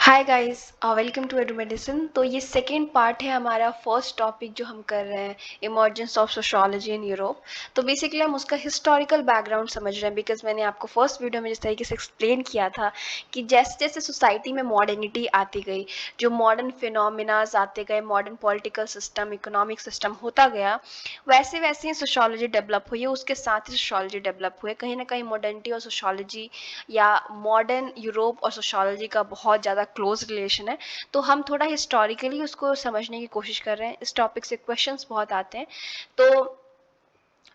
Hi guys, welcome to Edu Medicine. तो ये second part है हमारा फर्स्ट टॉपिक जो हम कर रहे हैं, emergence of sociology in Europe. तो बेसिकली हम उसका हिस्टोरिकल बैकग्राउंड समझ रहे हैं, बिकॉज मैंने आपको फर्स्ट वीडियो में जिस तरीके से एक्सप्लेन किया था कि जैसे जैसे सोसाइटी में मॉडर्निटी आती गई, जो मॉडर्न फिनोमिनाज आते गए, modern political system, economic system होता गया, वैसे वैसे ही सोशोलॉजी डेवलप हुई है, उसके साथ ही सोशोलॉजी डेवलप हुई है। कहीं ना कहीं मॉडर्निटी और सोशोलॉजी या मॉडर्न यूरोप और सोशोलॉजी का बहुत ज़्यादा क्लोज रिलेशन है। तो हम थोड़ा हिस्टोरिकली उसको समझने की कोशिश कर रहे हैं। इस टॉपिक से क्वेश्चंस बहुत आते हैं, तो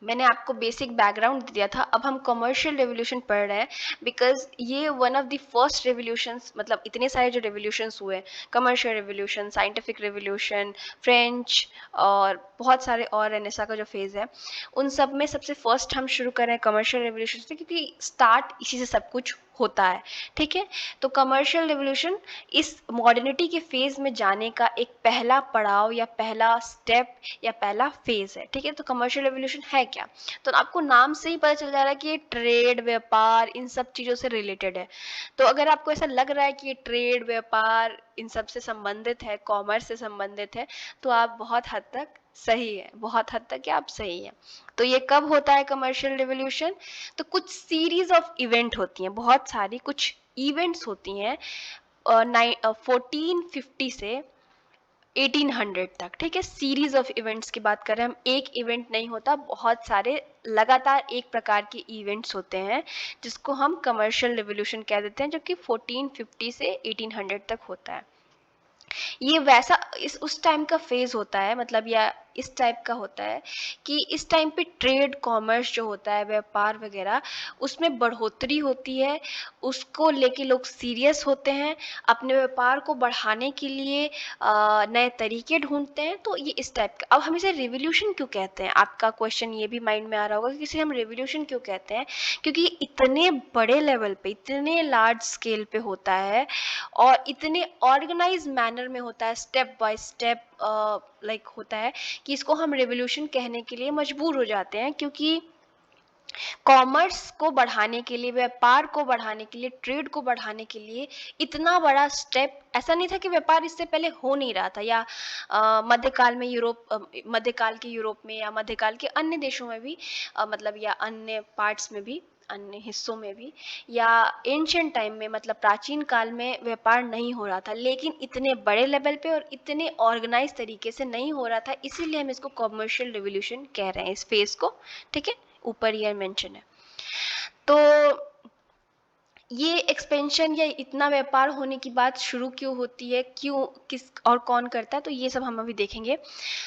मैंने आपको बेसिक बैकग्राउंड दिया था। अब हम कमर्शियल रेवोल्यूशन पढ़ रहे हैं, बिकॉज ये one of the first revolutions, मतलब इतने सारे जो रेवोल्यूशंस हुए, commercial revolution, scientific revolution, French और बहुत सारे और रेनेसा का जो फेज़ है, उन सब में सबसे फर्स्ट हम शुरू कर रहे हैं कमर्शियल रेवोल्यूशन से, क्योंकि स्टार्ट इसी से सब कुछ होता है। ठीक है, तो कमर्शियल रेवोल्यूशन इस मॉडर्निटी के फेज में जाने का एक पहला पड़ाव या पहला स्टेप या पहला फेज है। ठीक है, तो कमर्शियल रेवोल्यूशन है क्या? तो आपको नाम से ही पता चल जा रहा है कि ये ट्रेड, व्यापार, इन सब चीज़ों से रिलेटेड है। तो अगर आपको ऐसा लग रहा है कि ये ट्रेड, व्यापार इन सब से संबंधित है, कॉमर्स से संबंधित है, तो आप बहुत हद तक सही है, बहुत हद तक आप सही है। तो ये कब होता है कमर्शियल रिवॉल्यूशन? तो कुछ सीरीज ऑफ इवेंट होती हैं, बहुत सारी कुछ इवेंट्स होती हैं 1450 से 1800 तक। ठीक है, सीरीज ऑफ इवेंट्स की बात कर रहे हैं हम। एक इवेंट नहीं होता, बहुत सारे लगातार एक प्रकार के इवेंट्स होते हैं, जिसको हम कमर्शियल रिवॉल्यूशन कह देते हैं, जो कि 1450 से 1800 तक होता है। ये वैसा इस उस टाइम का फेज होता है, मतलब या इस टाइप का होता है कि इस टाइम पे ट्रेड, कॉमर्स जो होता है, व्यापार वगैरह, उसमें बढ़ोतरी होती है। उसको लेके लोग सीरियस होते हैं, अपने व्यापार को बढ़ाने के लिए नए तरीके ढूंढते हैं। तो ये इस टाइप का। अब हम इसे रिवोल्यूशन क्यों कहते हैं? आपका क्वेश्चन ये भी माइंड में आ रहा होगा कि इसे हम रिवोल्यूशन क्यों कहते हैं? क्योंकि इतने बड़े लेवल पे, इतने लार्ज स्केल पे होता है और इतने ऑर्गेनाइज मैनर में होता है, स्टेप बाय स्टेप लाइक होता है, कि इसको हम रेवोल्यूशन कहने के लिए मजबूर हो जाते हैं। क्योंकि कॉमर्स को बढ़ाने के लिए, व्यापार को बढ़ाने के लिए, ट्रेड को बढ़ाने के लिए इतना बड़ा स्टेप, ऐसा नहीं था कि व्यापार इससे पहले हो नहीं रहा था, या मध्यकाल में मध्यकाल के यूरोप में या मध्यकाल के अन्य देशों में भी, मतलब या अन्य पार्ट्स में भी, अन्य हिस्सों में भी, या एंशियंट टाइम में, मतलब प्राचीन काल में व्यापार नहीं हो रहा था, लेकिन इतने बड़े लेवल पे और इतने ऑर्गेनाइज तरीके से नहीं हो रहा था। इसीलिए हम इसको कमर्शियल रिवोल्यूशन कह रहे हैं, इस फेज को। ठीक है, ऊपर ये मेंशन है। तो ये एक्सपेंशन या इतना व्यापार होने की बात शुरू क्यों होती है, क्यों, किस और कौन करता है, तो ये सब हम अभी देखेंगे।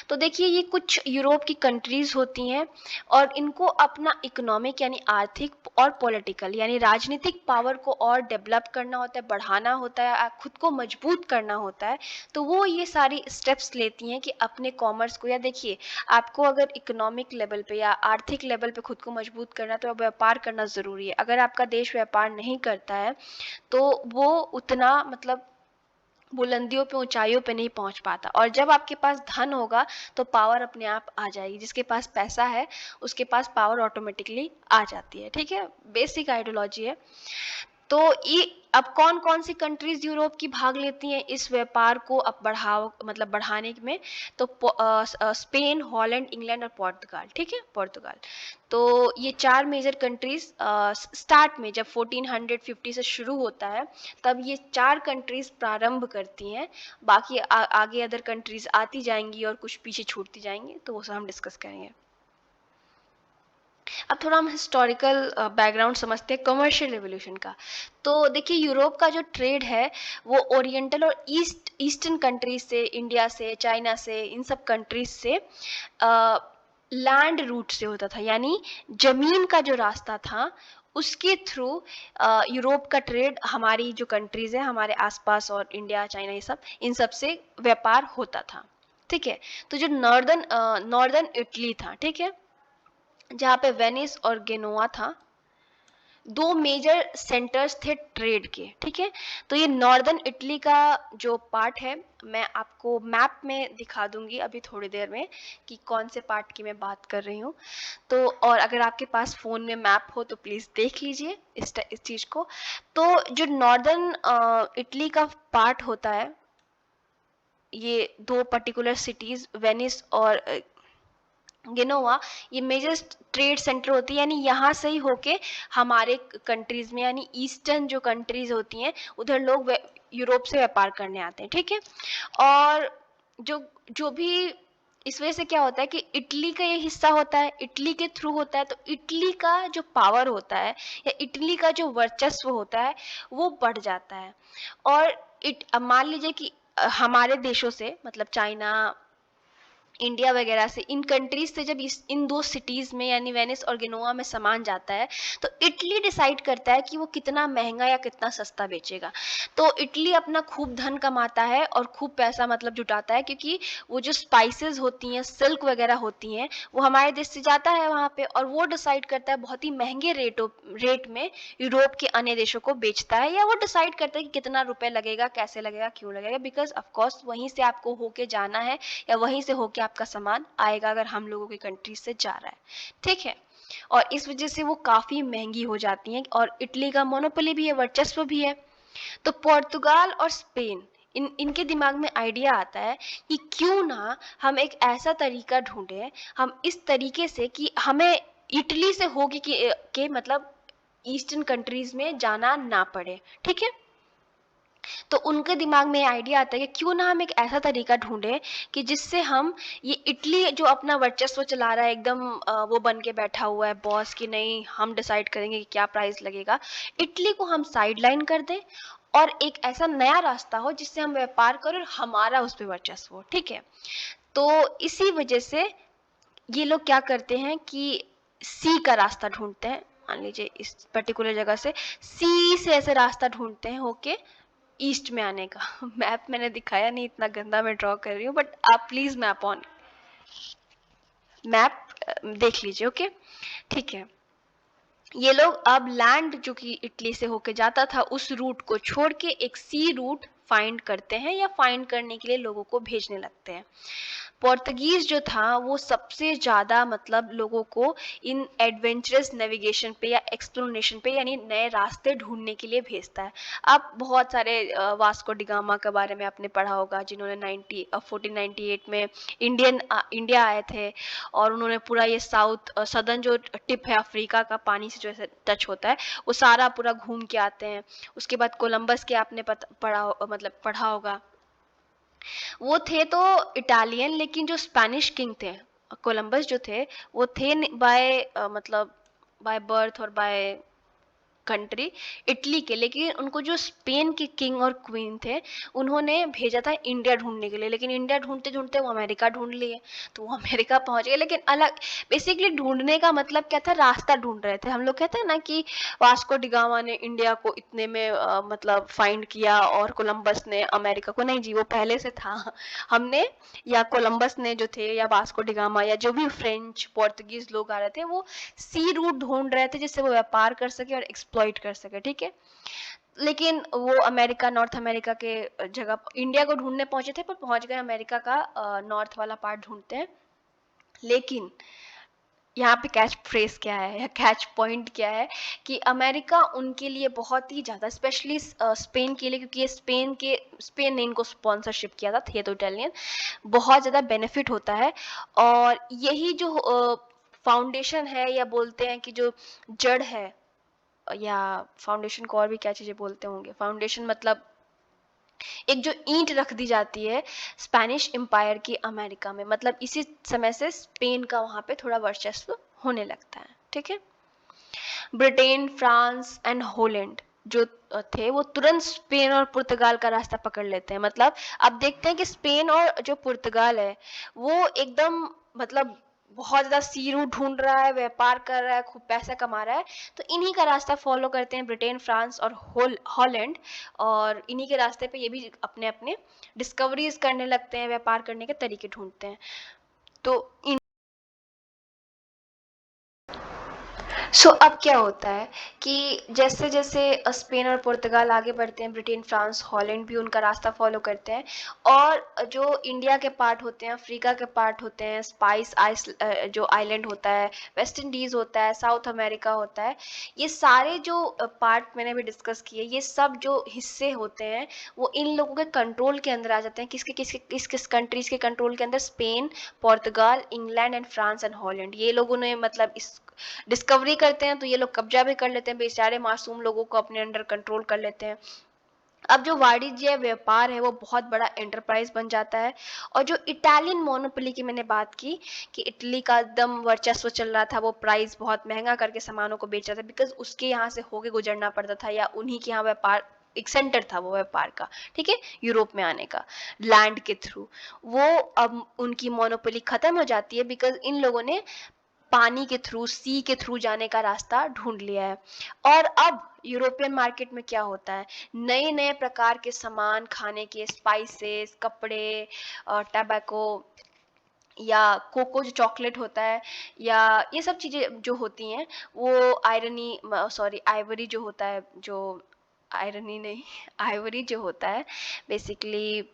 तो देखिए, ये कुछ यूरोप की कंट्रीज होती हैं और इनको अपना इकोनॉमिक यानी आर्थिक और पॉलिटिकल यानी राजनीतिक पावर को और डेवलप करना होता है, बढ़ाना होता है, खुद को मजबूत करना होता है। तो वो ये सारी स्टेप्स लेती हैं कि अपने कॉमर्स को, या देखिए, आपको अगर इकोनॉमिक लेवल पे या आर्थिक लेवल पे खुद को मजबूत करना, तो व्यापार करना ज़रूरी है। अगर आपका देश व्यापार नहीं करता है, तो वो उतना, मतलब बुलंदियों पे, ऊंचाइयों पे नहीं पहुंच पाता। और जब आपके पास धन होगा, तो पावर अपने आप आ जाएगी। जिसके पास पैसा है, उसके पास पावर ऑटोमेटिकली आ जाती है। ठीक है, बेसिक आइडियोलॉजी है। तो ये अब कौन कौन सी कंट्रीज यूरोप की भाग लेती हैं इस व्यापार को अब बढ़ाव, मतलब बढ़ाने में? तो स्पेन, हॉलैंड, इंग्लैंड और पोर्तुगाल। ठीक है, पोर्तुगाल। तो ये चार मेजर कंट्रीज स्टार्ट में, जब 1450 से शुरू होता है, तब ये चार कंट्रीज प्रारंभ करती हैं। बाकी आगे अदर कंट्रीज आती जाएंगी और कुछ पीछे छूटती जाएंगी, तो वो सब हम डिस्कस करेंगे। अब थोड़ा हम हिस्टोरिकल बैकग्राउंड समझते हैं कमर्शियल रेवोल्यूशन का। तो देखिए, यूरोप का जो ट्रेड है, वो ओरिएंटल और ईस्टर्न कंट्रीज से, इंडिया से, चाइना से, इन सब कंट्रीज से लैंड रूट से होता था, यानी जमीन का जो रास्ता था, उसके थ्रू यूरोप का ट्रेड हमारी जो कंट्रीज है, हमारे आसपास और इंडिया, चाइना, ये सब, इन सब से व्यापार होता था। ठीक है, तो जो नॉर्दर्न इटली था, ठीक है, जहाँ पे वेनिस और गेनोआ था, दो मेजर सेंटर्स थे ट्रेड के, ठीक है। तो ये नॉर्दर्न इटली का जो पार्ट है, मैं आपको मैप में दिखा दूंगी अभी थोड़ी देर में कि कौन से पार्ट की मैं बात कर रही हूँ। तो और अगर आपके पास फ़ोन में मैप हो तो प्लीज़ देख लीजिए इस चीज़ को। तो जो नॉर्दर्न इटली का पार्ट होता है, ये दो पर्टिकुलर सिटीज़ वेनिस और गेनोवा, ये मेजर ट्रेड सेंटर होती है, यानी यहाँ से ही होके हमारे कंट्रीज में, यानी ईस्टर्न जो कंट्रीज होती हैं उधर लोग यूरोप से व्यापार करने आते हैं, ठीक है। और जो जो भी इस वजह से क्या होता है कि इटली का ये हिस्सा होता है, इटली के थ्रू होता है, तो इटली का जो पावर होता है या इटली का जो वर्चस्व होता है वो बढ़ जाता है। और मान लीजिए कि हमारे देशों से, मतलब चाइना, इंडिया वगैरह से, इन कंट्रीज से जब इन दो सिटीज़ में यानी वेनिस और गेनोवा में सामान जाता है तो इटली डिसाइड करता है कि वो कितना महंगा या कितना सस्ता बेचेगा। तो इटली अपना खूब धन कमाता है और खूब पैसा मतलब जुटाता है, क्योंकि वो जो स्पाइसेस होती हैं, सिल्क वगैरह होती हैं, वो हमारे देश से जाता है वहाँ पे, और वो डिसाइड करता है बहुत ही महंगे रेट में यूरोप के अन्य देशों को बेचता है, या वो डिसाइड करता है कि कितना रुपए लगेगा, कैसे लगेगा, क्यों लगेगा, बिकॉज ऑफकोर्स वहीं से आपको होके जाना है या वहीं से होके आपका सामान आएगा अगर हम लोगों की कंट्री से जा रहा है, ठीक है। और इस वजह से वो काफ़ी महंगी हो जाती हैं, और इटली का मोनोपोली भी है, वर्चस्व भी है। तो पुर्तगाल और स्पेन, इनके दिमाग में आइडिया आता है कि क्यों ना हम एक ऐसा तरीका ढूंढें, हम इस तरीके से कि हमें इटली से होके के मतलब ईस्टर्न कंट्रीज में जाना ना पड़े, ठीक है। तो उनके दिमाग में आइडिया आता है कि क्यों ना हम एक ऐसा तरीका ढूंढें कि जिससे हम ये इटली जो अपना वर्चस्व चला रहा है, एकदम वो बन के बैठा हुआ है बॉस की, नहीं हम डिसाइड करेंगे कि क्या प्राइस लगेगा, इटली को हम साइड लाइन कर दें और एक ऐसा नया रास्ता हो जिससे हम व्यापार करें और हमारा उस पर वर्चस्व हो, ठीक है। तो इसी वजह से ये लोग क्या करते हैं कि सी का रास्ता ढूंढते हैं, मान लीजिए इस पर्टिकुलर जगह से सी से ऐसे रास्ता ढूंढते हैं होके ईस्ट में आने का। मैप मैंने दिखाया नहीं, इतना गंदा मैं ड्रॉ कर रही हूँ, बट आप प्लीज मैप देख लीजिए, ओके, ठीक है। ये लोग अब लैंड जो कि इटली से होके जाता था उस रूट को छोड़ के एक सी रूट फाइंड करते हैं, या फाइंड करने के लिए लोगों को भेजने लगते हैं। पोर्तुगीज जो था वो सबसे ज़्यादा मतलब लोगों को इन एडवेंचरस नेविगेशन पे या एक्सप्लोरेशन पे, यानी नए रास्ते ढूंढने के लिए भेजता है। आप बहुत सारे वास्को डिगामा के बारे में आपने पढ़ा होगा, जिन्होंने 1498 में इंडिया आए थे, और उन्होंने पूरा ये सदर्न जो टिप है अफ्रीका का, पानी से जो है टच होता है, वो सारा पूरा घूम के आते हैं। उसके बाद कोलंबस के आपने पढ़ा होगा, वो थे तो इटालियन, लेकिन जो स्पेनिश किंग थे, कोलंबस जो थे, वो थे बाय मतलब बाय बर्थ और बाय कंट्री इटली के, लेकिन उनको जो स्पेन के किंग और क्वीन थे उन्होंने भेजा था इंडिया ढूंढने के लिए, लेकिन इंडिया ढूंढते ढूंढते वो अमेरिका ढूंढ लिए, तो वो अमेरिका पहुंच गए, लेकिन अलग बेसिकली ढूंढने का मतलब क्या था, रास्ता ढूंढ रहे थे। हम लोग कहते हैं ना कि वास्को डिगामा ने इंडिया को इतने में मतलब फाइंड किया और कोलंबस ने अमेरिका को, नहीं जी, वो पहले से था। हमने, या कोलंबस ने जो थे, या वास्को डिगामा, या जो भी फ्रेंच पोर्तुगीज लोग आ रहे थे, वो सी रूट ढूंढ रहे थे जिससे वो व्यापार कर सके और एक्सप्लॉइट कर सके, ठीक है। लेकिन वो अमेरिका, नॉर्थ अमेरिका के जगह इंडिया को ढूंढने पहुंचे थे, पर पहुंच गए अमेरिका का नॉर्थ वाला पार्ट ढूंढते हैं। लेकिन यहाँ पे कैच फ्रेज क्या है या कैच पॉइंट क्या है कि अमेरिका उनके लिए बहुत ही ज़्यादा, स्पेशली स्पेन के लिए, क्योंकि स्पेन ने इनको स्पॉन्सरशिप किया था, थे तो इटालियन, बहुत ज़्यादा बेनिफिट होता है। और यही जो फाउंडेशन है, या बोलते हैं कि जो जड़ है, या फाउंडेशन को और भी क्या चीज़ें बोलते होंगे, फाउंडेशन मतलब एक जो ईंट रख दी जाती है स्पेनिश एम्पायर की अमेरिका में, मतलब इसी समय से स्पेन का वहाँ पे थोड़ा वर्चस्व होने लगता है, ठीक है। ब्रिटेन, फ्रांस एंड हॉलैंड जो थे वो तुरंत स्पेन और पुर्तगाल का रास्ता पकड़ लेते हैं। मतलब अब देखते हैं कि स्पेन और जो पुर्तगाल है वो एकदम मतलब बहुत ज़्यादा सी रूट ढूंढ रहा है, व्यापार कर रहा है, खूब पैसा कमा रहा है, तो इन्हीं का रास्ता फॉलो करते हैं ब्रिटेन, फ्रांस और हॉलैंड, और इन्हीं के रास्ते पे ये भी अपने अपने डिस्कवरीज करने लगते हैं, व्यापार करने के तरीके ढूंढते हैं। तो अब क्या होता है कि जैसे जैसे स्पेन और पुर्तगाल आगे बढ़ते हैं, ब्रिटेन, फ्रांस, हॉलैंड भी उनका रास्ता फॉलो करते हैं, और जो इंडिया के पार्ट होते हैं, अफ्रीका के पार्ट होते हैं, जो आइलैंड होता है, वेस्ट इंडीज होता है, साउथ अमेरिका होता है, ये सारे जो पार्ट मैंने अभी डिस्कस किए, ये सब जो हिस्से होते हैं वो इन लोगों के कंट्रोल के अंदर आ जाते हैं। किसके किसके किस किस कंट्रीज के कंट्रोल के अंदर? Spain, Portugal, England and France and Holland. ये लोगों ने मतलब इस डिस्कवरी करते हैं तो ये लोग कब्जा भी कर लेते हैं, बेचारे मासूम लोगों को अपने अंडर कंट्रोल कर लेते हैं। अब जो वाणिज्य व्यापार है वो बहुत बड़ा एंटरप्राइज बन जाता है। और जो इटालियन मोनोपोली की मैंने बात की कि इटली का एकदम वर्चस्व चल रहा था, वो प्राइस बहुत महंगा करके सामानों को बेच रहा था, बिकॉज उसके यहाँ से होके गुजरना पड़ता था, या उन्हीं के यहाँ व्यापार एक सेंटर था वो व्यापार का, ठीक है, यूरोप में आने का लैंड के थ्रू। वो अब उनकी मोनोपोली खत्म हो जाती है, बिकॉज इन लोगों ने पानी के थ्रू, सी के थ्रू जाने का रास्ता ढूंढ लिया है। और अब यूरोपियन मार्केट में क्या होता है, नए नए प्रकार के सामान, खाने के, स्पाइसेस, कपड़े, टबैको, या कोको जो चॉकलेट होता है, या ये सब चीज़ें जो होती हैं, वो आइवरी जो होता है, जो आयरनी नहीं आइवरी जो होता है, बेसिकली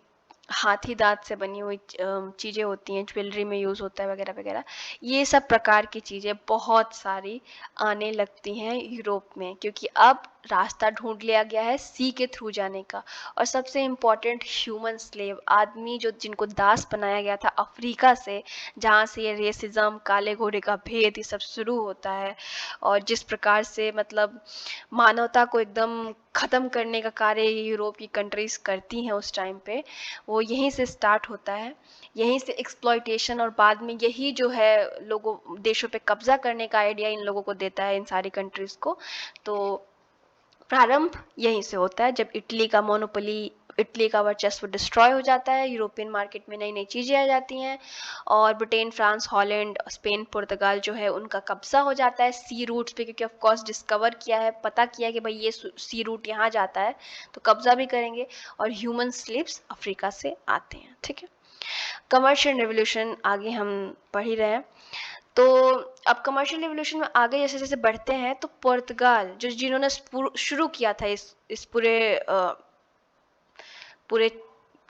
हाथी दांत से बनी हुई चीज़ें होती हैं, ज्वेलरी में यूज़ होता है वगैरह वगैरह। ये सब प्रकार की चीज़ें बहुत सारी आने लगती हैं यूरोप में, क्योंकि अब रास्ता ढूंढ लिया गया है सी के थ्रू जाने का। और सबसे इम्पोर्टेंट, ह्यूमन स्लेव, आदमी जो जिनको दास बनाया गया था अफ्रीका से, जहाँ से ये रेसिज्म, काले घोड़े का भेद, ये सब शुरू होता है। और जिस प्रकार से मतलब मानवता को एकदम ख़त्म करने का कार्य यूरोप की कंट्रीज़ करती हैं उस टाइम पे, वो यहीं से स्टार्ट होता है, यहीं से एक्सप्लॉयटेशन, और बाद में यही जो है लोगों देशों पे कब्जा करने का आइडिया इन लोगों को देता है, इन सारी कंट्रीज़ को। तो प्रारंभ यहीं से होता है, जब इटली का वर्चस्व डिस्ट्रॉय हो जाता है, यूरोपियन मार्केट में नई नई चीज़ें आ जाती हैं, और ब्रिटेन, फ्रांस, हॉलैंड, स्पेन, पुर्तगाल जो है उनका कब्जा हो जाता है सी रूट्स पे, क्योंकि ऑफ कोर्स डिस्कवर किया है, पता किया है कि भाई ये सी रूट यहाँ जाता है, तो कब्जा भी करेंगे। और ह्यूमन स्लेव्स अफ्रीका से आते हैं, ठीक है। कमर्शियल रेवोल्यूशन आगे हम पढ़ ही रहे हैं। तो अब कमर्शियल रिवॉल्यूशन में आगे जैसे जैसे बढ़ते हैं, तो पुर्तगाल जो जिन्होंने शुरू किया था इस पूरे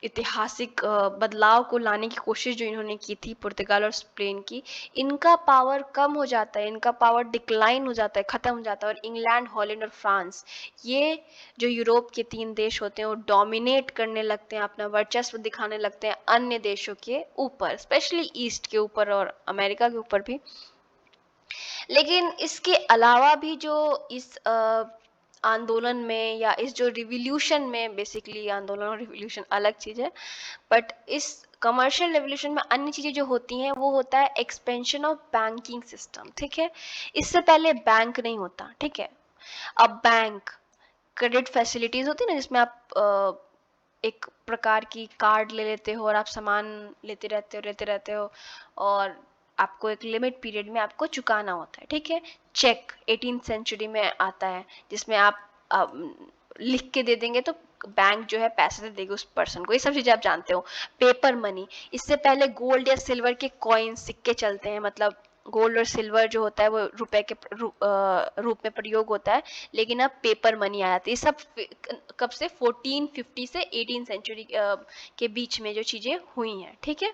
ऐतिहासिक बदलाव को लाने की कोशिश जो इन्होंने की थी, पुर्तगाल और स्पेन की, इनका पावर कम हो जाता है, इनका पावर डिक्लाइन हो जाता है, ख़त्म हो जाता है। और इंग्लैंड, हॉलैंड और फ्रांस, ये जो यूरोप के 3 देश होते हैं, वो डोमिनेट करने लगते हैं, अपना वर्चस्व दिखाने लगते हैं अन्य देशों के ऊपर, स्पेशली ईस्ट के ऊपर और अमेरिका के ऊपर भी। लेकिन इसके अलावा भी जो इस आंदोलन में, या इस जो रिवॉल्यूशन में, बेसिकली आंदोलन और रिवॉल्यूशन अलग चीज़ है, बट इस कमर्शियल रेवोल्यूशन में अन्य चीज़ें जो होती हैं, वो होता है एक्सपेंशन ऑफ बैंकिंग सिस्टम, ठीक है। इससे पहले बैंक नहीं होता, ठीक है। अब बैंक, क्रेडिट फैसिलिटीज़ होती है ना, जिसमें आप एक प्रकार की कार्ड ले लेते हो और आप सामान लेते रहते हो, और आपको एक लिमिट पीरियड में आपको चुकाना होता है, ठीक है। चेक 18th सेंचुरी में आता है, जिसमें आप लिख के दे देंगे तो बैंक जो है पैसे दे देगी उस पर्सन को, ये सब चीज़ें आप जानते हो। पेपर मनी, इससे पहले गोल्ड या सिल्वर के कॉइन, सिक्के चलते हैं, मतलब गोल्ड और सिल्वर जो होता है वो रुपए के रूप में प्रयोग होता है, लेकिन अब पेपर मनी आ जाती है। सब कब से? 1450 से 18 सेंचुरी के बीच में जो चीज़ें हुई हैं, ठीक है।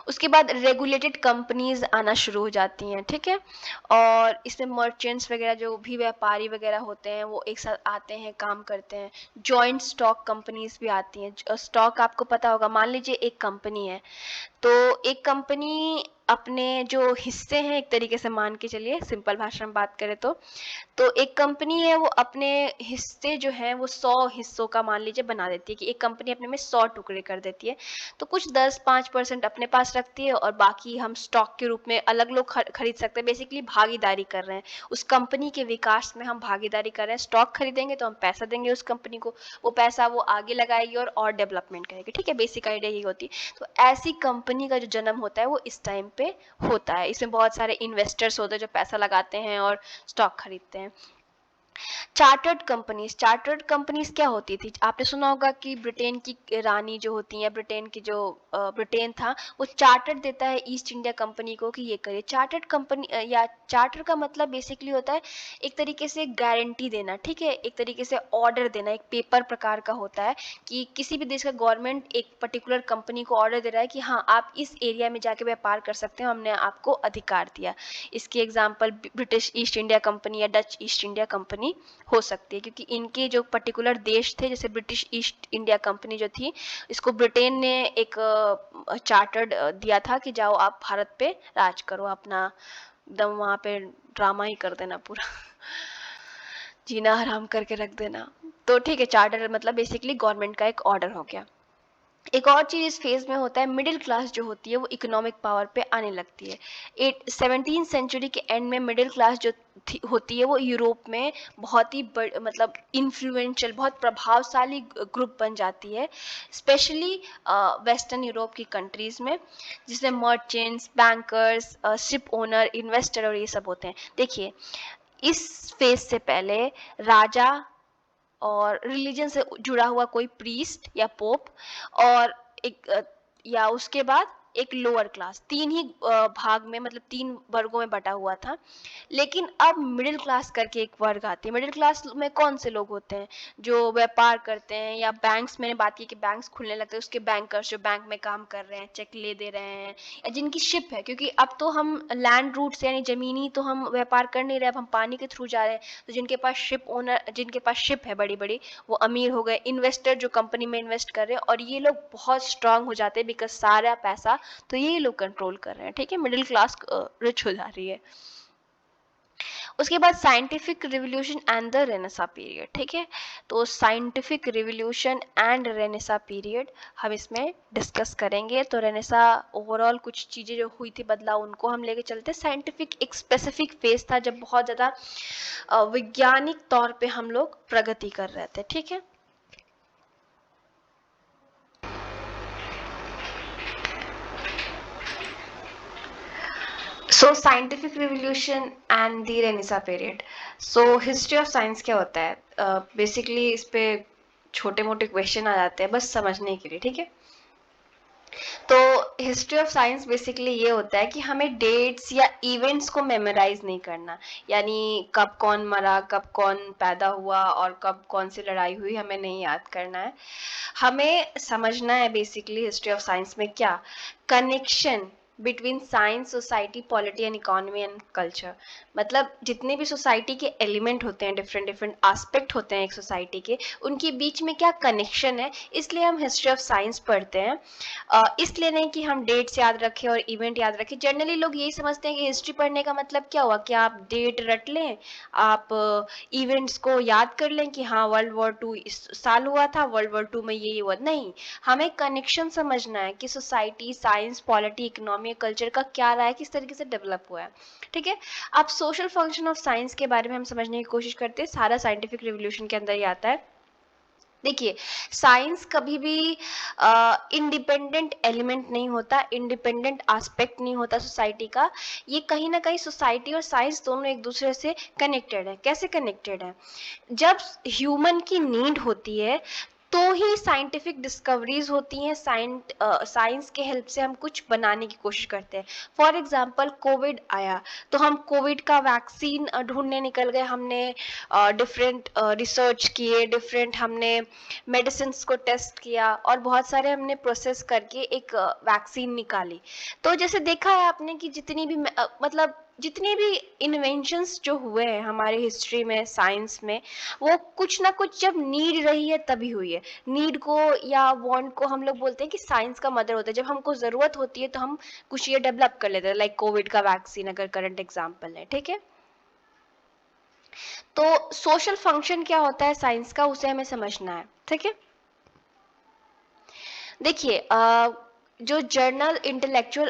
उसके बाद रेगुलेटेड कंपनीज आना शुरू हो जाती हैं, ठीक है। और इसमें मर्चेंट्स वगैरह, जो भी व्यापारी वगैरह होते हैं, वो एक साथ आते हैं, काम करते हैं। जॉइंट स्टॉक कंपनीज भी आती हैं। स्टॉक आपको पता होगा, मान लीजिए एक कंपनी है, तो एक कंपनी अपने जो हिस्से हैं, एक तरीके से मान के चलिए, सिंपल भाषा में बात करें तो एक कंपनी है, वो अपने हिस्से जो हैं वो 100 हिस्सों का मान लीजिए बना देती है, कि एक कंपनी अपने में 100 टुकड़े कर देती है। तो कुछ 10-5% अपने पास रखती है, और बाकी हम स्टॉक के रूप में अलग लोग खरीद सकते हैं। बेसिकली भागीदारी कर रहे हैं, उस कंपनी के विकास में हम भागीदारी कर रहे हैं। स्टॉक खरीदेंगे तो हम पैसा देंगे उस कंपनी को, वो पैसा वो आगे लगाएगी और डेवलपमेंट करेगी, ठीक है। बेसिक आइडिया यही होती है। तो ऐसी कंपनी का जो जन्म होता है वो इस टाइम पे होता है। इसमें बहुत सारे इन्वेस्टर्स होते हैं जो पैसा लगाते हैं और स्टॉक खरीदते हैं। चार्टर्ड कंपनीज क्या होती थी? आपने सुना होगा कि ब्रिटेन की रानी जो होती है, ब्रिटेन की जो ब्रिटेन था, वो चार्टर देता है ईस्ट इंडिया कंपनी को कि ये करे। चार्टर्ड कंपनी या चार्टर का मतलब बेसिकली होता है एक तरीके से गारंटी देना, ठीक है, एक तरीके से ऑर्डर देना, एक पेपर प्रकार का होता है कि किसी भी देश का गवर्नमेंट एक पर्टिकुलर कंपनी को ऑर्डर दे रहा है कि हाँ आप इस एरिया में जाके व्यापार कर सकते हो, हमने आपको अधिकार दिया। इसकी example British east India company या डच ईस्ट इंडिया कंपनी हो सकती है, क्योंकि इनके जो पर्टिकुलर देश थे, जैसे ब्रिटिश ईस्ट इंडिया कंपनी जो थी, इसको ब्रिटेन ने एक चार्टर्ड दिया था कि जाओ आप भारत पे राज करो, अपना दम वहाँ पे ड्रामा ही कर देना पूरा जीना हराम करके रख देना। तो ठीक है, चार्टर मतलब बेसिकली गवर्नमेंट का एक ऑर्डर हो गया। एक और चीज इस फेज में होता है, मिडिल क्लास जो होती है वो इकोनॉमिक पावर पे आने लगती है। 17th सेंचुरी के एंड में मिडिल क्लास जो होती है वो यूरोप में बहुत ही मतलब इन्फ्लुएंशियल, बहुत प्रभावशाली ग्रुप बन जाती है, स्पेशली वेस्टर्न यूरोप की कंट्रीज में, जिसमें merchants, bankers, ship owner, investor और ये सब होते हैं। देखिए, इस फेज से पहले राजा और रिलीजन से जुड़ा हुआ कोई प्रीस्ट या पोप और एक या उसके बाद एक लोअर क्लास, तीन ही भाग में, मतलब तीन वर्गों में बटा हुआ था। लेकिन अब मिडिल क्लास करके एक वर्ग आती है। मिडिल क्लास में कौन से लोग होते हैं? जो व्यापार करते हैं, या बैंक्स, मैंने बात की कि बैंक्स खुलने लगते हैं, उसके बैंकर्स जो बैंक में काम कर रहे हैं, चेक ले दे रहे हैं, या जिनकी शिप है, क्योंकि अब तो हम लैंड रूट से यानी जमीनी तो हम व्यापार कर नहीं रहे, अब हम पानी के थ्रू जा रहे हैं। तो जिनके पास शिप ओनर, जिनके पास शिप है बड़ी बड़ी, वो अमीर हो गए। इन्वेस्टर जो कंपनी में इन्वेस्ट कर रहे हैं, और ये लोग बहुत स्ट्रांग हो जाते हैं बिकॉज सारा पैसा तो ये लोग कंट्रोल कर रहे हैं, ठीक है, मिडिल क्लास रिच हो जा रही है। उसके बाद scientific revolution and the Renaissance period, ठीक है। तो scientific revolution and Renaissance period हम इसमें डिस्कस करेंगे। तो रेनेसा ओवरऑल कुछ चीज़ें जो हुई थी बदलाव, उनको हम लेके चलते। साइंटिफिक एक स्पेसिफिक फेज था जब बहुत ज़्यादा वैज्ञानिक तौर पे हम लोग प्रगति कर रहे थे, ठीक है। सो scientific revolution and the Renaissance period. So history of science क्या होता है? बेसिकली इस पे छोटे मोटे क्वेश्चन आ जाते हैं बस समझने के लिए, ठीक है। तो हिस्ट्री ऑफ साइंस बेसिकली ये होता है कि हमें डेट्स या इवेंट्स को मेमोराइज नहीं करना, यानी कब कौन मरा, कब कौन पैदा हुआ और कब कौन सी लड़ाई हुई, हमें नहीं याद करना है। हमें समझना है बेसिकली हिस्ट्री ऑफ साइंस में क्या connection between science, society, polity and economy and culture. मतलब जितने भी सोसाइटी के एलिमेंट होते हैं, डिफरेंट डिफरेंट एस्पेक्ट होते हैं एक सोसाइटी के, उनके बीच में क्या कनेक्शन है, इसलिए हम हिस्ट्री ऑफ साइंस पढ़ते हैं। इसलिए नहीं कि हम डेट्स याद रखें और इवेंट याद रखें। जनरली लोग यही समझते हैं कि हिस्ट्री पढ़ने का मतलब क्या हुआ कि आप डेट रट लें, आप इवेंट्स को याद कर लें कि हाँ वर्ल्ड वॉर 2 इस साल हुआ था, वर्ल्ड वॉर 2 में ये हुआ। नहीं, हमें कनेक्शन समझना है कि society, science, polity, economy, culture का क्या रहा है, किस तरीके से डेवलप हुआ है, ठीक है। अब सोशल फंक्शन ऑफ साइंस के बारे में हम समझने की कोशिश करते हैं, सारा साइंटिफिक रिवोल्यूशन के अंदर ही आता है। देखिए, साइंस कभी भी इंडिपेंडेंट एलिमेंट नहीं होता, इंडिपेंडेंट एस्पेक्ट नहीं होता सोसाइटी का। ये कहीं ना कहीं सोसाइटी और साइंस दोनों एक दूसरे से कनेक्टेड है। कैसे कनेक्टेड है? जब ह्यूमन की नीड होती है तो ही साइंटिफिक डिस्कवरीज होती हैं। साइंस के हेल्प से हम कुछ बनाने की कोशिश करते हैं। फॉर एग्जांपल कोविड आया तो हम कोविड का वैक्सीन ढूंढने निकल गए, हमने डिफरेंट रिसर्च किए, डिफरेंट हमने मेडिसिन को टेस्ट किया और बहुत सारे हमने प्रोसेस करके एक वैक्सीन निकाली। तो जैसे देखा है आपने कि जितनी भी मतलब जितने भी इन्वेंशंस जो हुए हैं हमारे हिस्ट्री में, साइंस में, वो कुछ ना कुछ जब नीड रही है तभी हुई है। नीड को या वांट को हम लोग बोलते हैं कि साइंस का मदर होता है। जब हमको जरूरत होती है तो हम कुछ ये डेवलप कर लेते हैं, लाइक कोविड का वैक्सीन अगर करंट एग्जाम्पल है, ठीक है। तो सोशल फंक्शन क्या होता है साइंस का, उसे हमें समझना है, ठीक है। देखिए, जो जर्नल इंटेलेक्चुअल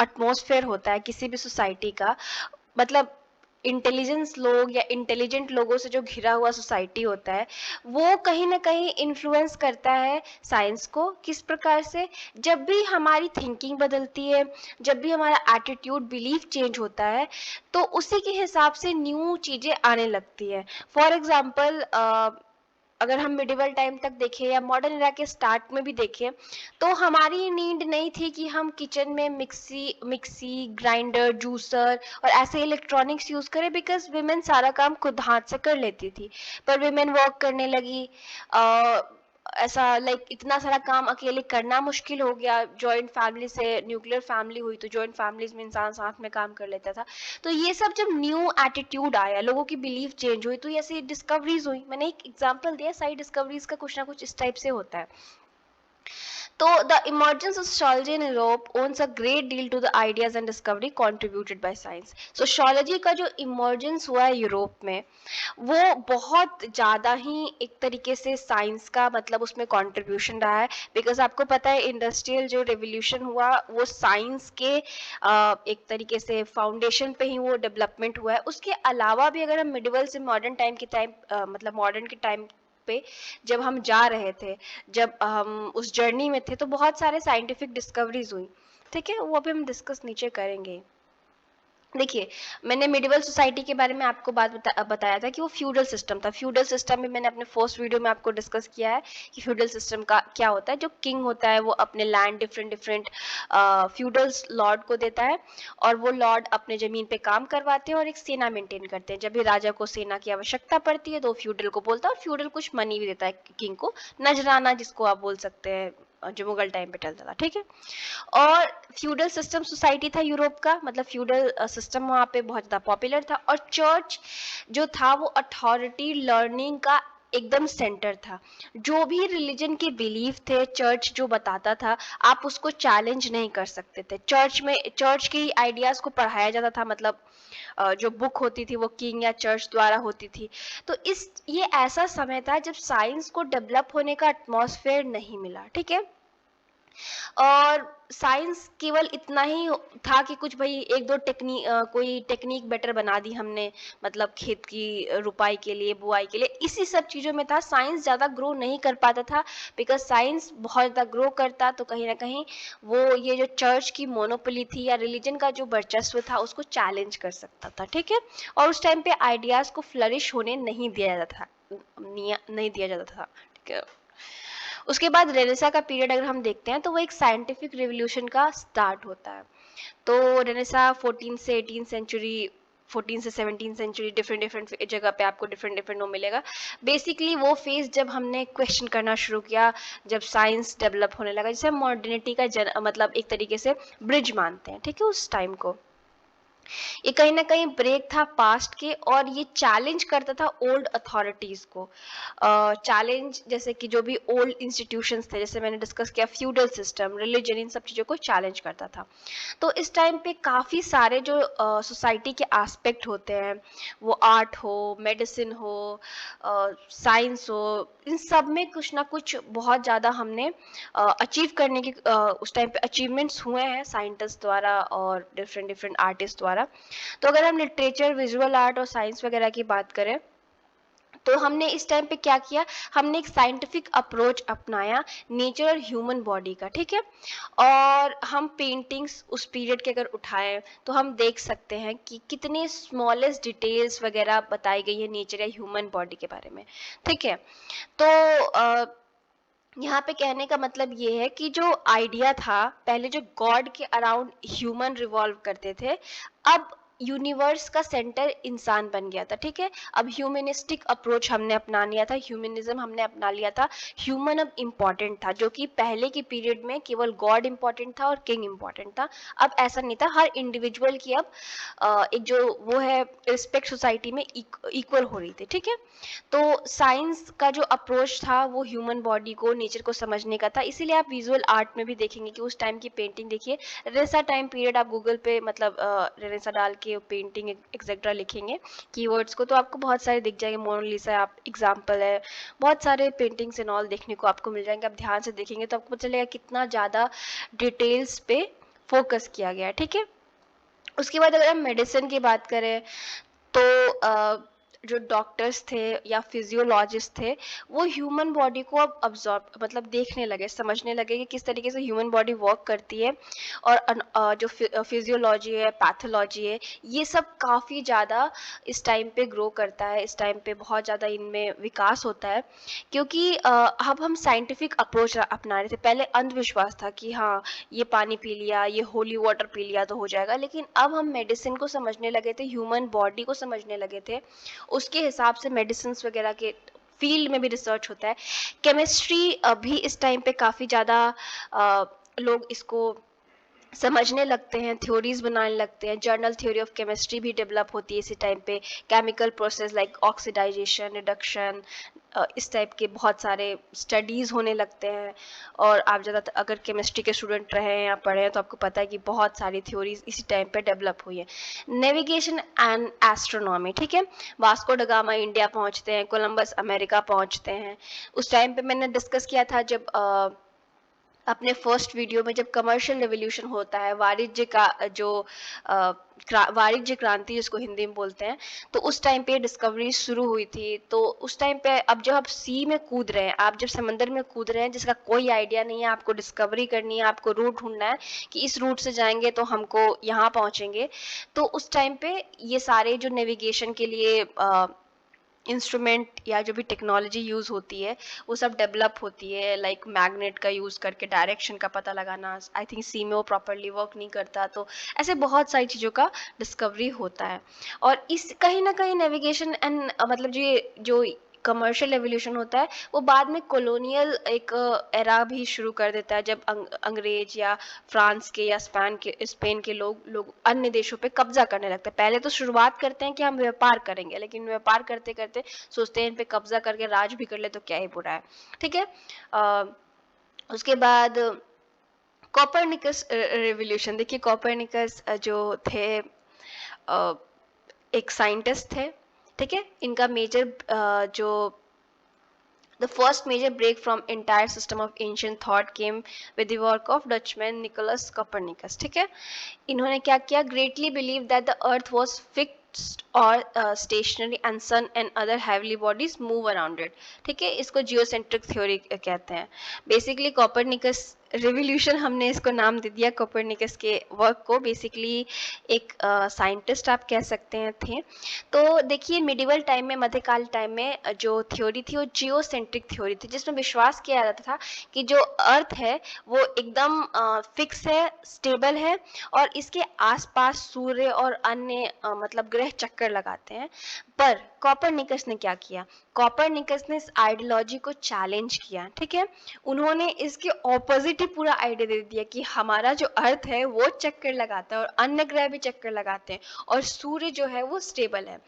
एटमॉस्फेयर होता है किसी भी सोसाइटी का, मतलब इंटेलिजेंस लोग या इंटेलिजेंट लोगों से जो घिरा हुआ सोसाइटी होता है, वो कहीं ना कहीं इन्फ्लुएंस करता है साइंस को। किस प्रकार से? जब भी हमारी थिंकिंग बदलती है, जब भी हमारा एटीट्यूड, बिलीफ चेंज होता है, तो उसी के हिसाब से न्यू चीजें आने लगती है। फॉर एग्जाम्पल, अगर हम मिडिवल टाइम तक देखें या मॉडर्न एरा के स्टार्ट में भी देखें, तो हमारी नीड नहीं थी कि हम किचन में मिक्सी ग्राइंडर, जूसर और ऐसे इलेक्ट्रॉनिक्स यूज करें, बिकॉज विमेन सारा काम खुद हाथ से कर लेती थी। पर विमेन वर्क करने लगी, ऐसा लाइक इतना सारा काम अकेले करना मुश्किल हो गया। जॉइंट फैमिली से न्यूक्लियर फैमिली हुई, तो जॉइंट फैमिलीज में इंसान साथ में काम कर लेता था। तो ये सब जब न्यू एटीट्यूड आया, लोगों की बिलीफ चेंज हुई, तो ऐसे डिस्कवरीज हुई। मैंने एक एग्जांपल दिया, सारी डिस्कवरीज का कुछ ना कुछ इस टाइप से होता है। So the emergence of sociology in Europe owes a great deal to the ideas and discovery contributed by science. Sociology का जो emergence हुआ है यूरोप में, वो बहुत ज़्यादा ही एक तरीके से साइंस का मतलब उसमें कंट्रीब्यूशन रहा है। बिकॉज आपको पता है इंडस्ट्रियल जो रेवोल्यूशन हुआ वो साइंस के एक तरीके से फाउंडेशन पे ही वो डेवलपमेंट हुआ है। उसके अलावा भी अगर हम मिडिवल से मॉडर्न टाइम के टाइम मतलब मॉडर्न के टाइम पे जब हम जा रहे थे, जब हम उस जर्नी में थे, तो बहुत सारे साइंटिफिक डिस्कवरीज हुई। ठीक है, वो अभी हम डिस्कस नीचे करेंगे। देखिए, मैंने मिडिवल सोसाइटी के बारे में आपको बताया था कि वो फ्यूडल सिस्टम था। फ्यूडल सिस्टम में मैंने अपने फर्स्ट वीडियो में आपको डिस्कस किया है कि फ्यूडल सिस्टम का क्या होता है। जो किंग होता है वो अपने लैंड डिफरेंट फ्यूडल्स लॉर्ड को देता है, और वो लॉर्ड अपने जमीन पे काम करवाते हैं और एक सेना मेंटेन करते हैं। जब भी राजा को सेना की आवश्यकता पड़ती है तो फ्यूडल को बोलता है, और फ्यूडल कुछ मनी भी देता है किंग को, नजराना जिसको आप बोल सकते हैं, जो मुगल टाइम पे चलता था। ठीक है, और फ्यूडल सिस्टम सोसाइटी था यूरोप का, मतलब फ्यूडल सिस्टम वहाँ पे बहुत ज़्यादा पॉपुलर था। और चर्च जो था वो अथॉरिटी लर्निंग का एकदम सेंटर था। जो भी रिलीजन के बिलीफ थे, चर्च जो बताता था, आप उसको चैलेंज नहीं कर सकते थे। चर्च के आइडियाज को पढ़ाया जाता था, मतलब जो बुक होती थी वो किंग या चर्च द्वारा होती थी। तो ये ऐसा समय था जब साइंस को डेवलप होने का एटमॉस्फेयर नहीं मिला। ठीक है, और साइंस केवल इतना ही था कि कुछ भाई एक दो कोई टेक्निक बेटर बना दी हमने, मतलब खेत की रुपाई के लिए, बुआई के लिए, इसी सब चीज़ों में था। साइंस ज़्यादा ग्रो नहीं कर पाता था, बिकॉज साइंस बहुत ज़्यादा ग्रो करता तो कहीं ना कहीं वो ये जो चर्च की मोनोपोली थी या रिलीजन का जो वर्चस्व था उसको चैलेंज कर सकता था। ठीक है, और उस टाइम पे आइडियाज़ को फ्लरिश होने नहीं दिया जाता था, नहीं दिया जाता था। ठीक है, उसके बाद रेनेसा का पीरियड अगर हम देखते हैं तो वो एक साइंटिफिक रिवोल्यूशन का स्टार्ट होता है। तो रेनेसा 14 से 18 सेंचुरी, 14 से 17 सेंचुरी, डिफरेंट जगह पे आपको डिफरेंट वो मिलेगा। बेसिकली वो फेज जब हमने क्वेश्चन करना शुरू किया, जब साइंस डेवलप होने लगा, जिसे मॉडर्निटी का मतलब एक तरीके से ब्रिज मानते हैं। ठीक है, उस टाइम को ये कहीं ना कहीं ब्रेक था पास्ट के, और ये चैलेंज करता था ओल्ड अथॉरिटीज को। चैलेंज जैसे कि जो भी ओल्ड इंस्टीट्यूशंस थे, जैसे मैंने डिस्कस किया फ्यूडल सिस्टम, रिलीजन, इन सब चीज़ों को चैलेंज करता था। तो इस टाइम पे काफ़ी सारे जो सोसाइटी के एस्पेक्ट होते हैं, वो आर्ट हो, मेडिसिन हो, साइंस हो, इन सब में कुछ ना कुछ बहुत ज़्यादा हमने अचीव करने की उस टाइम पे अचीवमेंट्स हुए हैं साइंटिस्ट द्वारा और डिफरेंट आर्टिस्ट द्वारा। तो अगर हम लिटरेचर, विजुअल आर्ट और साइंस वगैरह की बात करें, तो हमने इस टाइम पे क्या किया, हमने एक साइंटिफिक अप्रोच अपनाया नेचर और ह्यूमन बॉडी का। ठीक है, और हम पेंटिंग्स उस पीरियड के अगर उठाएं तो हम देख सकते हैं कि कितने स्मॉलेस्ट डिटेल्स वगैरह बताई गई है नेचर या ह्यूमन बॉडी के बारे में। ठीक है, तो यहाँ पे कहने का मतलब ये है कि जो आइडिया था पहले, जो गॉड के अराउंड ह्यूमन रिवॉल्व करते थे, अब यूनिवर्स का सेंटर इंसान बन गया था। ठीक है, अब ह्यूमनिस्टिक अप्रोच हमने अपना लिया था, ह्यूमनिज्म हमने अपना लिया था। ह्यूमन अब इम्पॉर्टेंट था, जो कि पहले के पीरियड में केवल गॉड इम्पॉर्टेंट था और किंग इम्पॉर्टेंट था। अब ऐसा नहीं था, हर इंडिविजुअल की अब एक जो वो है रिस्पेक्ट सोसाइटी में इक्वल हो रही थी। ठीक है, तो साइंस का जो अप्रोच था वो ह्यूमन बॉडी को, नेचर को समझने का था। इसीलिए आप विजुअल आर्ट में भी देखेंगे कि उस टाइम की पेंटिंग देखिए, रेनेसा टाइम पीरियड, आप गूगल पे मतलब रेनेसा डाल के पेंटिंग एक्सेट्रा लिखेंगे कीवर्ड्स को, तो आपको बहुत सारे दिख जाएंगे। मोनालिसा आप एग्जाम्पल है, बहुत सारे पेंटिंग्स एंड ऑल देखने को आपको मिल जाएंगे। आप ध्यान से देखेंगे तो आपको पता चलेगा कितना ज़्यादा डिटेल्स पे फोकस किया गया है। ठीक है, उसके बाद अगर हम मेडिसिन की बात करें तो जो डॉक्टर्स थे या फिजियोलॉजिस्ट थे वो ह्यूमन बॉडी को अब अब्जॉर्ब मतलब देखने लगे, समझने लगे कि किस तरीके से ह्यूमन बॉडी वर्क करती है। और जो फिजियोलॉजी है, पैथोलॉजी है, ये सब काफ़ी ज़्यादा इस टाइम पे ग्रो करता है, इस टाइम पे बहुत ज़्यादा इनमें विकास होता है, क्योंकि अब हम साइंटिफिक अप्रोच अपना रहे थे। पहले अंधविश्वास था कि हाँ ये पानी पी लिया, ये होली वाटर पी लिया तो हो जाएगा, लेकिन अब हम मेडिसिन को समझने लगे थे, ह्यूमन बॉडी को समझने लगे थे, उसके हिसाब से मेडिसिन वगैरह के फील्ड में भी रिसर्च होता है। केमिस्ट्री अभी इस टाइम पे काफ़ी ज़्यादा लोग इसको समझने लगते हैं, थ्योरीज बनाने लगते हैं। जर्नल थ्योरी ऑफ केमिस्ट्री भी डेवलप होती है इसी टाइम पे। Chemical process like oxidisation, reduction, इस टाइप के बहुत सारे स्टडीज़ होने लगते हैं। और आप ज़्यादातर अगर केमिस्ट्री के स्टूडेंट रहे हैं या पढ़े हैं तो आपको पता है कि बहुत सारी थ्योरीज इसी टाइम पे डेवलप हुई है। नेविगेशन एंड एस्ट्रोनॉमी, ठीक है, वास्को ड गामा इंडिया पहुंचते हैं, कोलंबस अमेरिका पहुंचते हैं। उस टाइम पे मैंने डिस्कस किया था जब अपने फर्स्ट वीडियो में, जब कमर्शियल रेवोल्यूशन होता है, वाणिज्य का जो वाणिज्य क्रांति जिसको हिंदी में बोलते हैं, तो उस टाइम पे डिस्कवरी शुरू हुई थी। तो उस टाइम पे अब जब आप सी में कूद रहे हैं, आप जब समंदर में कूद रहे हैं जिसका कोई आइडिया नहीं है, आपको डिस्कवरी करनी है, आपको रूट ढूंढना है कि इस रूट से जाएंगे तो हमको यहाँ पहुंचेंगे, तो उस टाइम पे ये सारे जो नेविगेशन के लिए इंस्ट्रूमेंट या जो भी टेक्नोलॉजी यूज़ होती है वो सब डेवलप होती है। लाइक मैग्नेट का यूज़ करके डायरेक्शन का पता लगाना, आई थिंक सी में वो प्रॉपरली वर्क नहीं करता, तो ऐसे बहुत सारी चीज़ों का डिस्कवरी होता है। और इस कहीं ना कहीं नेविगेशन एंड मतलब जो कमर्शियल रेवोल्यूशन होता है वो बाद में कॉलोनियल एक एरा भी शुरू कर देता है, जब अंग्रेज या फ्रांस के या स्पेन के लोग अन्य देशों पे कब्जा करने लगते हैं। पहले तो शुरुआत करते हैं कि हम व्यापार करेंगे, लेकिन व्यापार करते करते सोचते हैं इन पे कब्जा करके राज भी कर ले तो क्या ही बुरा है, ठीक है। उसके बाद कॉपरनिकस रेवोल्यूशन, देखिए कॉपरनिकस जो थे एक साइंटिस्ट थे, ठीक है। इनका मेजर जो The first major break from entire system of ancient thought came with the work of Dutchman Nicholas Copernicus, ठीक है। इन्होंने क्या किया, greatly believed that the earth was fixed or stationary and sun and other heavenly bodies move around it, ठीक है। इसको geocentric theory कहते हैं। बेसिकली कॉपरनिकस रिवोल्यूशन, हमने इसको नाम दे दिया कॉपरनिकस के वर्क को। बेसिकली एक साइंटिस्ट आप कह सकते हैं थे। तो देखिए मिडिवल टाइम में, मध्यकाल टाइम में जो थ्योरी थी वो जियोसेंट्रिक थ्योरी थी, जिसमें विश्वास किया जाता था कि जो अर्थ है वो एकदम फिक्स है, स्टेबल है, और इसके आसपास सूर्य और अन्य मतलब ग्रह चक्कर लगाते हैं। पर कॉपरनिकस ने क्या किया, कॉपरनिकस ने इस आइडियोलॉजी को चैलेंज किया, ठीक है। उन्होंने इसके ऑपोजिट ही पूरा आइडिया दे दिया कि हमारा जो अर्थ है वो चक्कर लगाता है और अन्य ग्रह भी चक्कर लगाते हैं और सूर्य जो है वो स्टेबल है।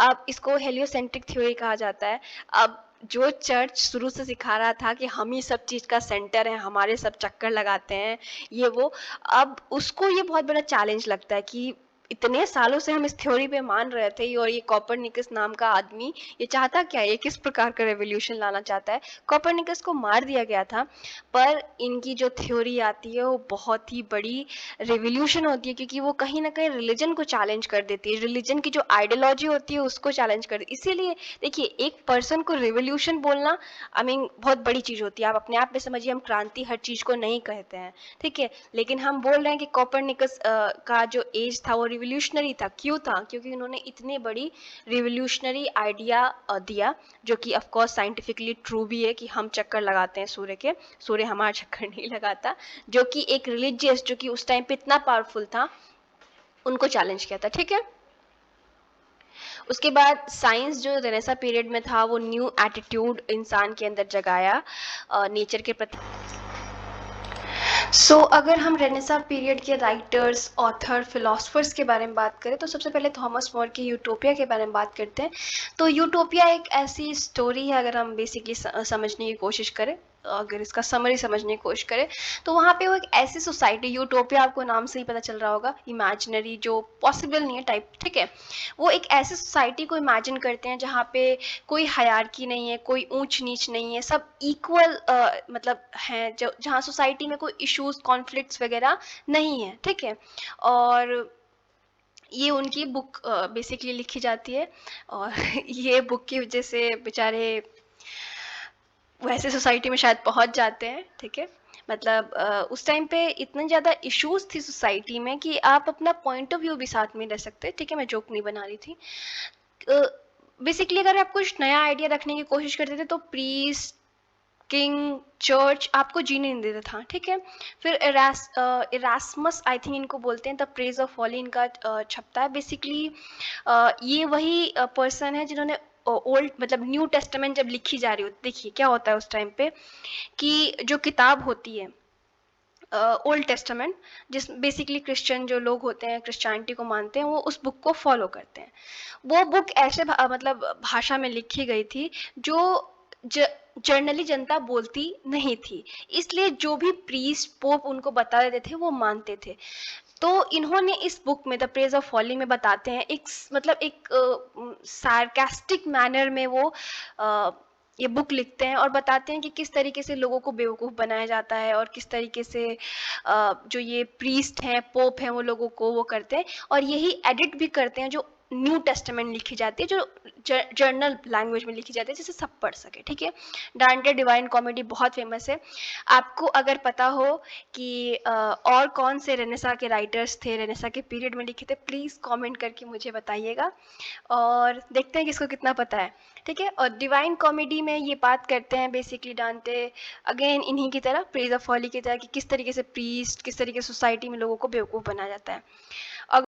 अब इसको हेलियोसेंट्रिक थ्योरी कहा जाता है। अब जो चर्च शुरू से सिखा रहा था कि हम ही सब चीज़ का सेंटर है, हमारे सब चक्कर लगाते हैं, ये वो, अब उसको ये बहुत बड़ा चैलेंज लगता है कि इतने सालों से हम इस थ्योरी पे मान रहे थे और ये कॉपरनिकस नाम का आदमी ये चाहता क्या है, ये किस प्रकार का रेवोल्यूशन लाना चाहता है। कॉपरनिकस को मार दिया गया था, पर इनकी जो थ्योरी आती है वो बहुत ही बड़ी रेवोल्यूशन होती है, क्योंकि वो कहीं ना कहीं रिलीजन को चैलेंज कर देती है, रिलीजन की जो आइडियोलॉजी होती है उसको चैलेंज कर देती है। इसीलिए देखिए एक पर्सन को रेवोल्यूशन बोलना आई मीन बहुत बड़ी चीज़ होती है। आप अपने आप में समझिए, हम क्रांति हर चीज़ को नहीं कहते हैं, ठीक है, लेकिन हम बोल रहे हैं कि कॉपरनिकस का जो एज था वो रिवोल्यूशनरी था। क्यों था, क्योंकि उन्होंने इतनी बड़ी रिवोल्यूशनरी आइडिया दिया, जो कि ऑफ कोर्स साइंटिफिकली ट्रू भी है कि हम चक्कर लगाते हैं सूर्य के, सूर्य हमारा चक्कर नहीं लगाता, जो कि एक रिलीजियस जो कि उस टाइम पे इतना पावरफुल था उनको चैलेंज किया था, ठीक है। उसके बाद साइंस जो रेनेसा पीरियड में था वो न्यू एटीट्यूड इंसान के अंदर जगाया नेचर के प्रति। अगर हम रेनेसा पीरियड के राइटर्स, ऑथर, फिलोसफर्स के बारे में बात करें तो सबसे पहले थॉमस मोर की यूटोपिया के बारे में बात करते हैं। तो यूटोपिया एक ऐसी स्टोरी है, अगर हम बेसिकली समझने की कोशिश करें, अगर इसका समरी समझने की कोशिश करें तो वहाँ पे वो एक ऐसी सोसाइटी, यूटोपिया आपको नाम से ही पता चल रहा होगा, इमेजिनरी, जो पॉसिबल नहीं है टाइप, ठीक है। वो एक ऐसी सोसाइटी को इमेजिन करते हैं जहाँ पे कोई हायरार्की नहीं है, कोई ऊंच नीच नहीं है, सब इक्वल मतलब हैं, जो जहाँ सोसाइटी में कोई इश्यूज, कॉन्फ्लिक्ट्स वगैरह नहीं है, ठीक है। और ये उनकी बुक बेसिकली लिखी जाती है, और ये बुक की वजह से बेचारे वैसे सोसाइटी में शायद पहुंच जाते हैं, ठीक है। मतलब उस टाइम पे इतने ज़्यादा इश्यूज थी सोसाइटी में कि आप अपना पॉइंट ऑफ व्यू भी साथ में रह सकते, ठीक है, मैं जोक नहीं बना रही थी। बेसिकली अगर आप कुछ नया आइडिया रखने की कोशिश करते थे तो प्रीस्ट, किंग, चर्च आपको जीने नहीं देता था, ठीक है। फिर इरास्मस, आई थिंक इनको बोलते हैं, द प्रेज ऑफ फॉली इनका छपता है। बेसिकली ये वही पर्सन है जिन्होंने ओल्ड मतलब न्यू टेस्टामेंट जब लिखी जा रही होती, देखिए क्या होता है उस टाइम पे कि जो किताब होती है ओल्ड टेस्टामेंट, जिस बेसिकली क्रिश्चियन जो लोग होते हैं, क्रिश्चियनिटी को मानते हैं, वो उस बुक को फॉलो करते हैं। वो बुक ऐसे मतलब भाषा में लिखी गई थी जो जर्नली जनता बोलती नहीं थी, इसलिए जो भी प्रीस्ट पोप उनको बता देते थे वो मानते थे। तो इन्होंने इस बुक में द प्रेज ऑफ फॉली में बताते हैं एक मतलब एक सार्कास्टिक मैनर में वो ये बुक लिखते हैं और बताते हैं कि किस तरीके से लोगों को बेवकूफ़ बनाया जाता है और किस तरीके से जो ये प्रीस्ट हैं, पोप हैं, वो लोगों को वो करते हैं और यही एडिट भी करते हैं जो न्यू टेस्टामेंट लिखी जाती है, जो जर्नल लैंग्वेज में लिखी जाती है, जिसे सब पढ़ सके, ठीक है। डांटे डिवाइन कॉमेडी बहुत फेमस है। आपको अगर पता हो कि और कौन से रेनेसा के राइटर्स थे, रेनेसा के पीरियड में लिखे थे, प्लीज़ कमेंट करके मुझे बताइएगा और देखते हैं किसको कितना पता है, ठीक है। और डिवाइन कॉमेडी में ये बात करते हैं बेसिकली डांटे अगेन इन्हीं की तरह, प्रेज ऑफ फॉली की तरह, कि किस तरीके से प्रीस्ट, किस तरीके से सोसाइटी में लोगों को बेवकूफ़ बनाया जाता है।